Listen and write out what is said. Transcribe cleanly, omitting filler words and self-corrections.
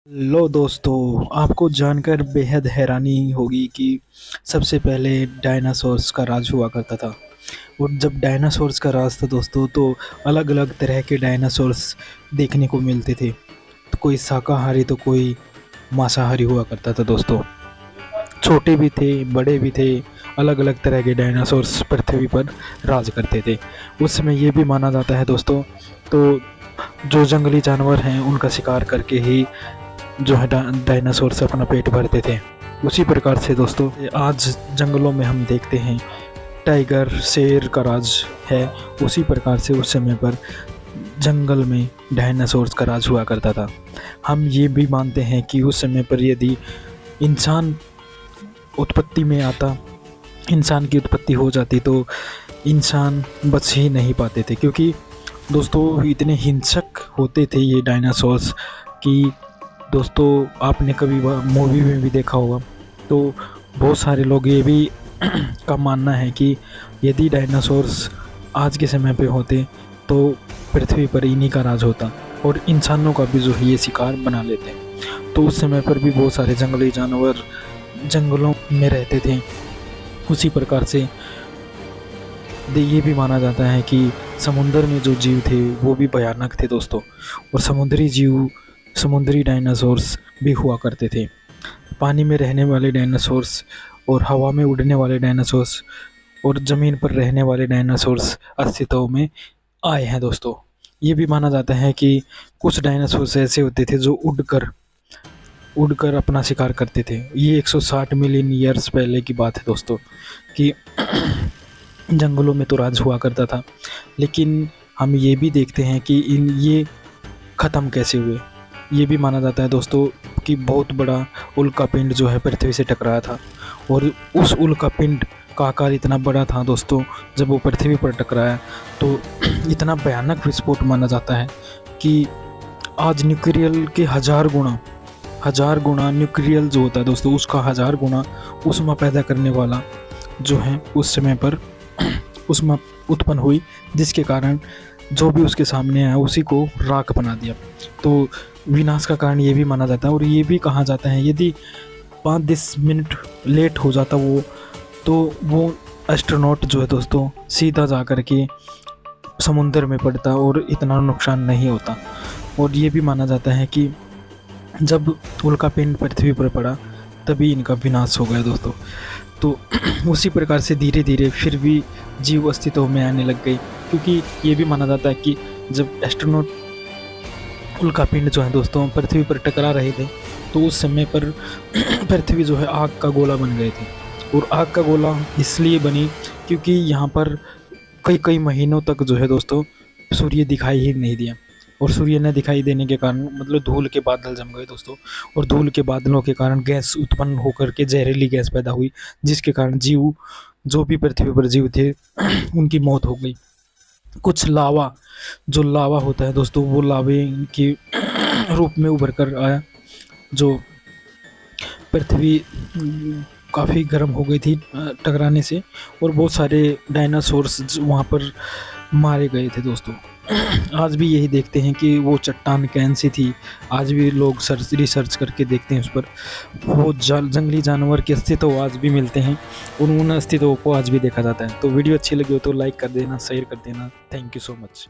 लो दोस्तों, आपको जानकर बेहद हैरानी होगी कि सबसे पहले डायनासोर्स का राज हुआ करता था। और जब डायनासोर्स का राज था दोस्तों, तो अलग अलग तरह के डायनासोर्स देखने को मिलते थे। तो कोई शाकाहारी तो कोई मांसाहारी हुआ करता था दोस्तों। छोटे भी थे, बड़े भी थे। अलग अलग तरह के डायनासोर्स पृथ्वी पर राज करते थे। उस समय ये भी माना जाता है दोस्तों, तो जो जंगली जानवर हैं उनका शिकार करके ही जो है डायनासोर से अपना पेट भरते थे। उसी प्रकार से दोस्तों आज जंगलों में हम देखते हैं टाइगर शेर का राज है। उसी प्रकार से उस समय पर जंगल में डायनासोर्स का राज हुआ करता था। हम ये भी मानते हैं कि उस समय पर यदि इंसान उत्पत्ति में आता, इंसान की उत्पत्ति हो जाती, तो इंसान बच ही नहीं पाते थे, क्योंकि दोस्तों इतने हिंसक होते थे ये डायनासोर्स कि दोस्तों आपने कभी मूवी में भी देखा होगा। तो बहुत सारे लोग ये भी का मानना है कि यदि डायनासोर्स आज के समय पे होते तो पृथ्वी पर इन्हीं का राज होता और इंसानों का भी जो है ये शिकार बना लेते। तो उस समय पर भी बहुत सारे जंगली जानवर जंगलों में रहते थे। उसी प्रकार से ये भी माना जाता है कि समुद्र में जो जीव थे वो भी भयानक थे दोस्तों। और समुद्री डायनासोर्स भी हुआ करते थे। पानी में रहने वाले डायनासोर्स और हवा में उड़ने वाले डायनासोर्स और ज़मीन पर रहने वाले डायनासोर्स अस्तित्व में आए हैं दोस्तों। ये भी माना जाता है कि कुछ डायनासोर्स ऐसे होते थे जो उड़कर अपना शिकार करते थे। ये 160 मिलियन ईयर्स पहले की बात है दोस्तों, कि जंगलों में तो राज हुआ करता था। लेकिन हम ये भी देखते हैं कि ये ख़त्म कैसे हुए। ये भी माना जाता है दोस्तों कि बहुत बड़ा उल्का पिंड जो है पृथ्वी से टकराया था, और उस उल्का पिंड का आकार इतना बड़ा था दोस्तों, जब वो पृथ्वी पर टकराया तो इतना भयानक विस्फोट माना जाता है कि आज न्यूक्लियर के हजार गुना न्यूक्लियर जो होता है दोस्तों, उसका 1000 गुना ऊष्मा पैदा करने वाला जो है उस समय पर ऊष्मा उत्पन्न हुई, जिसके कारण जो भी उसके सामने आया उसी को राख बना दिया। तो विनाश का कारण ये भी माना जाता है। और ये भी कहा जाता है यदि 5-10 मिनट लेट हो जाता तो वो एस्ट्रोनॉट जो है दोस्तों सीधा जा कर के समुद्र में पड़ता और इतना नुकसान नहीं होता। और ये भी माना जाता है कि जब उल्का पिंड पृथ्वी पर पड़ा तभी इनका विनाश हो गया दोस्तों। तो उसी प्रकार से धीरे धीरे फिर भी जीव अस्तित्व में आने लग गई, क्योंकि ये भी माना जाता है कि जब एस्ट्रोनॉट उल्का पिंड जो है दोस्तों पृथ्वी पर टकरा रहे थे, तो उस समय पर पृथ्वी जो है आग का गोला बन गए थे। और आग का गोला इसलिए बनी क्योंकि यहाँ पर कई महीनों तक जो है दोस्तों सूर्य दिखाई ही नहीं दिया। और सूर्य न दिखाई देने के कारण मतलब धूल के बादल जम गए दोस्तों, और धूल के बादलों के कारण गैस उत्पन्न होकर के जहरीली गैस पैदा हुई, जिसके कारण जीव जो भी पृथ्वी पर जीव थे उनकी मौत हो गई। कुछ जो लावा होता है दोस्तों, वो लावे के रूप में उभर कर आया। जो पृथ्वी काफ़ी गर्म हो गई थी टकराने से, और बहुत सारे डायनासोर्स वहाँ पर मारे गए थे दोस्तों। आज भी यही देखते हैं कि वो चट्टान कैसी थी। आज भी लोग रिसर्च करके देखते हैं उस पर। वो जंगली जानवर के अस्तित्व आज भी मिलते हैं, और उन अस्तित्वों को आज भी देखा जाता है। तो वीडियो अच्छी लगी हो तो लाइक कर देना, शेयर कर देना। Thank you so much.